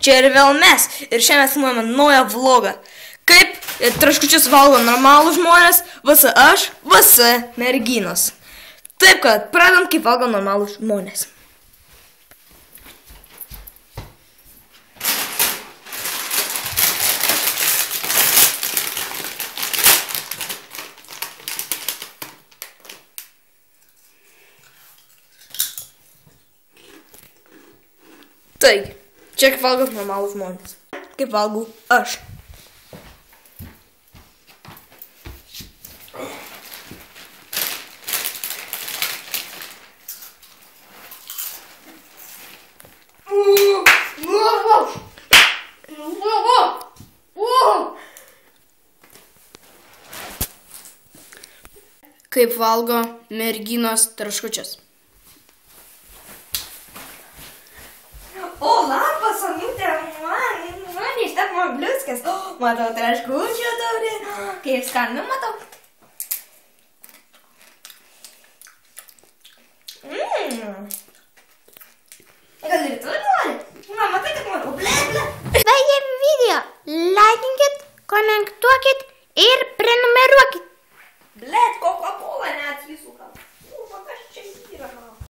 čia ir vėl mes. Ir šiandien filmuojame naują vlogą. Kaip traškučius valgo normalūs žmonės, vs. aš, vs. merginos. Taip kad, pradedam kaip valgo normalūs žmonės. Taigi, čia kaip valgo normalūs žmonės. Kaip valgau aš. Kaip valgo merginos traškučius. O, labas, Onutė, man ištek man bliuskės. Matau traškučių taurė. Kaip skanu matau. Gal ir tu nori? Na, matai, kad noriu. Ble. Baigėm video. Laikinkit, konektuokit ir prenumeruokit. Blet, Coca-Cola net visų.